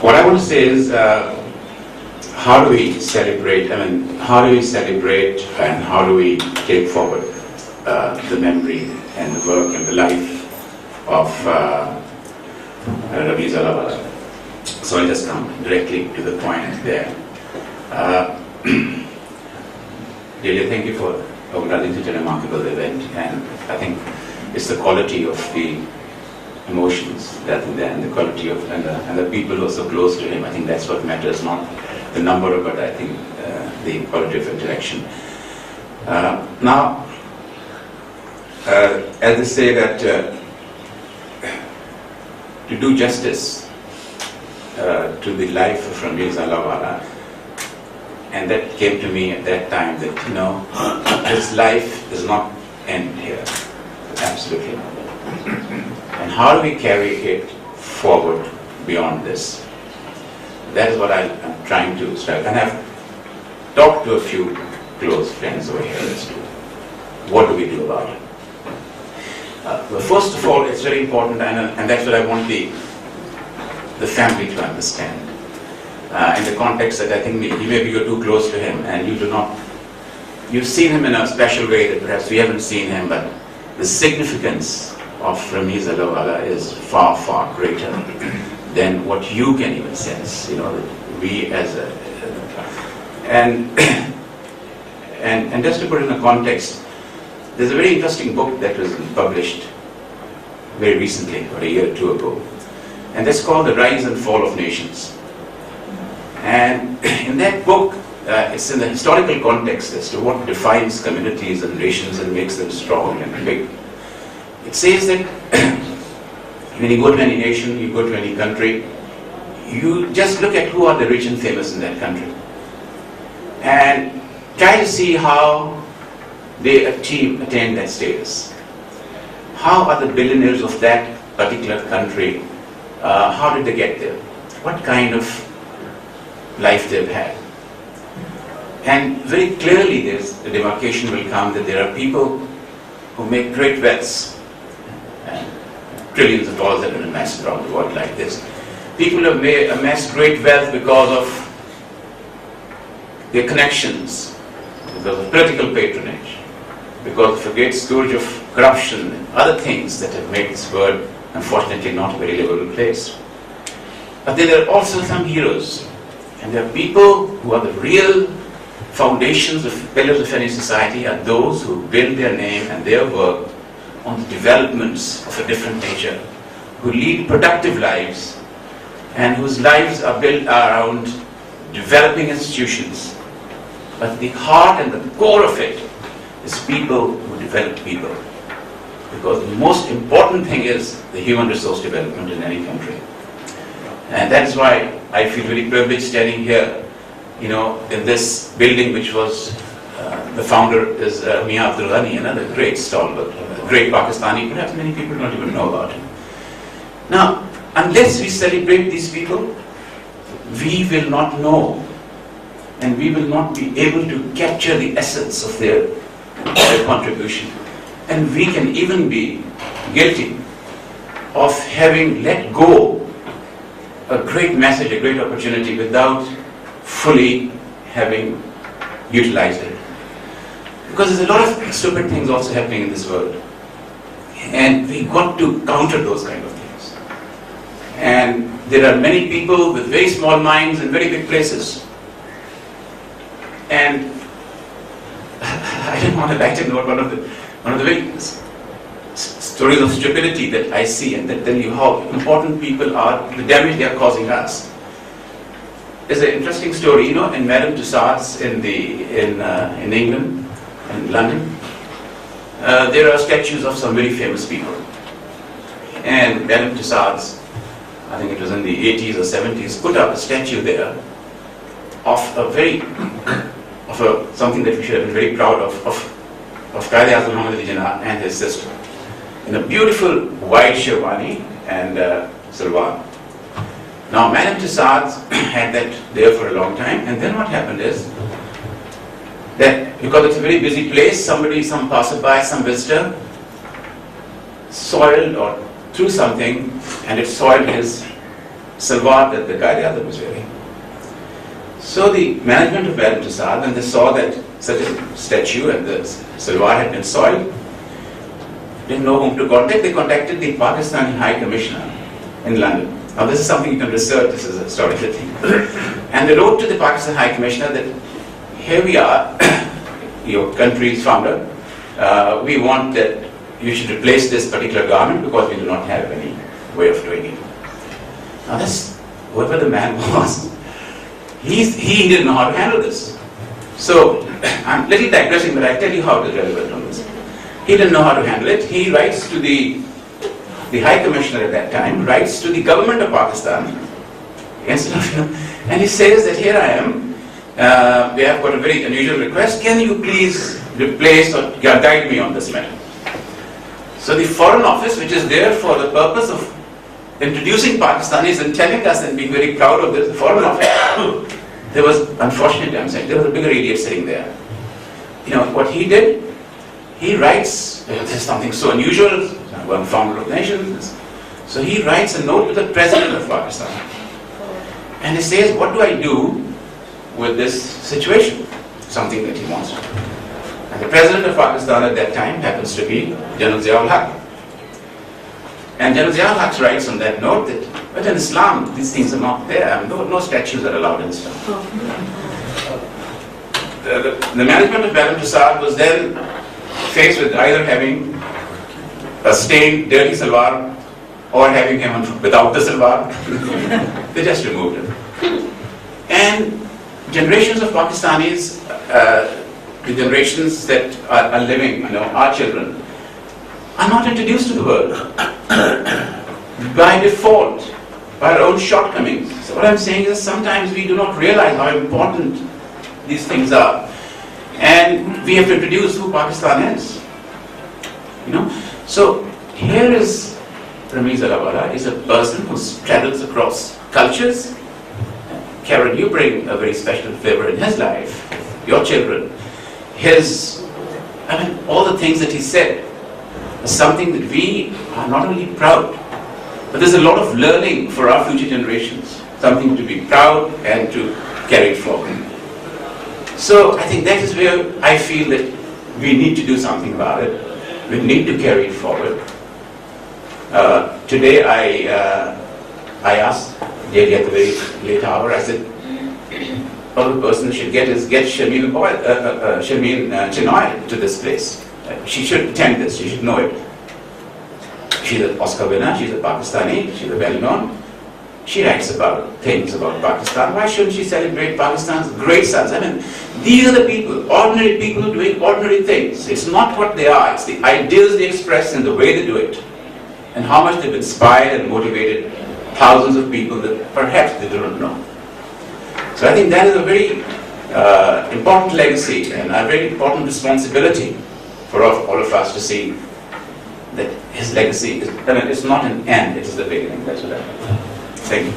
What I want to say is, how do we celebrate? I mean, how do we celebrate and how do we take forward the memory and the work and the life of RAMIZ MEMORIal? So I'll just come directly to the point there. Delia, thank you for organizing such a remarkable event, and I think it's the quality of the emotions that and the quality of and the people who are so close to him. I think that's what matters, not the number, but I think the quality of interaction. Now, as they say that to do justice to the life of RAMIZ MEMORIal, and that came to me at that time that, you know, his life does not end here. Absolutely not. And how do we carry it forward beyond this? That is what I'm trying to strive. And I've talked to a few close friends over here as to what do we do about it. Well, first of all, it's very important, and that's what I want the family to understand. In the context that I think maybe you're too close to him and you do not, you've seen him in a special way that perhaps we haven't seen him, but the significance of RAMIZ MEMORIal is far, far greater than what you can even sense. You know, that we as a, and just to put it in a context, there's a very interesting book that was published very recently, about a year or two ago, and that's called The Rise and Fall of Nations. And in that book, it's in the historical context as to what defines communities and nations and makes them strong and big. It says that when you go to any nation, you go to any country, you just look at who are the rich and famous in that country and try to see how they attain that status. How are the billionaires of that particular country, how did they get there? What kind of life they've had? And very clearly there's the demarcation will come that there are people who make great wealths, trillions of dollars that have been amassed around the world like this. People have amassed great wealth because of their connections, because of political patronage, because of a great scourge of corruption and other things that have made this world, unfortunately, not a very livable place. But then there are also some heroes, and there are people who are the real foundations of pillars of any society, are those who build their name and their work on the developments of a different nature, who lead productive lives and whose lives are built around developing institutions. But the heart and the core of it is people who develop people. Because the most important thing is the human resource development in any country. And that is why I feel very privileged standing here, you know, in this building which was, the founder is Mian Abdul Ghani, another great stalwart, great Pakistani, perhaps many people don't even know about him. Now, unless we celebrate these people, we will not know and we will not be able to capture the essence of their contribution. And we can even be guilty of having let go a great message, a great opportunity without fully having utilized it. Because there's a lot of stupid things also happening in this world. And we've got to counter those kind of things. And there are many people with very small minds in very big places. And I didn't want to lighten one of the very stories of stupidity that I see and that tell you how important people are, the damage they are causing us. There's an interesting story, you know, in Madame Tussauds in England, in London. There are statues of some very famous people. And Madame Tussauds, I think it was in the 80s or 70s, put up a statue there of something that we should have been very proud of Khalid Awan and his sister, in a beautiful white sherwani and salwar. Now, Madame Tussauds had that there for a long time, and then what happened is that because it's a very busy place, some passerby, some visitor, soiled or threw something, and it soiled his salwar that the Qaeda was wearing. So the management of Bairam Prasad, when they saw that such a statue and the salwar had been soiled, didn't know whom to contact. They contacted the Pakistani High Commissioner in London. Now this is something you can research, this is a historical thing. And they wrote to the Pakistan High Commissioner that, here we are, your country's founder, we want that you should replace this particular garment because we do not have any way of doing it. Now this, whoever the man was, he didn't know how to handle this. So, I'm a little digressing, but I'll tell you how it is relevant on this. He didn't know how to handle it. He writes to the High Commissioner at that time, writes to the government of Pakistan, and he says that here I am, we have got a very unusual request, can you please replace or guide me on this matter? So the Foreign Office, which is there for the purpose of introducing Pakistanis and telling us and being very proud of this, the Foreign Office, there was, unfortunately I'm saying, there was a bigger idiot sitting there. You know, what he did, he writes, there's something so unusual, one founder of nations, so he writes a note to the President of Pakistan. And he says, what do I do with this situation? Something that he wants to do. And the President of Pakistan at that time happens to be General Zia-ul-Haq. And General Zia-ul-Haq writes on that note that, but in Islam, these things are not there. No statues are allowed in Islam. The management of Bairam Prasad was then faced with either having a stained, dirty salwar or having him without the salwar. They just removed him. And generations of Pakistanis, the generations that are living, our children, are not introduced to the world by default, by our own shortcomings. So what I'm saying is sometimes we do not realize how important these things are. And we have to introduce who Pakistan is. So here is RAMIZ Alawala, is a person who straddles across cultures. Karen, you bring a very special flavor in his life, your children. All the things that he said is something that we are not only proud, but there's a lot of learning for our future generations, something to be proud and to carry forward. So I think that is where I feel that we need to do something about it. We need to carry it forward. Today I asked Daily at a very late hour, I said, all the person should get is get Sharmeen Chinoy to this place. She should attend this, she should know it. She's an Oscar winner, she's a Pakistani, she's a well-known. She writes about things about Pakistan. Why shouldn't she celebrate Pakistan's great sons? These are the people, ordinary people doing ordinary things. It's not what they are, it's the ideas they express and the way they do it. And how much they've inspired and motivated thousands of people that perhaps they do not know. So I think that is a very important legacy and a very important responsibility for all of us to see that his legacy is, it's not an end, it is the beginning. That's what I think. Thank you.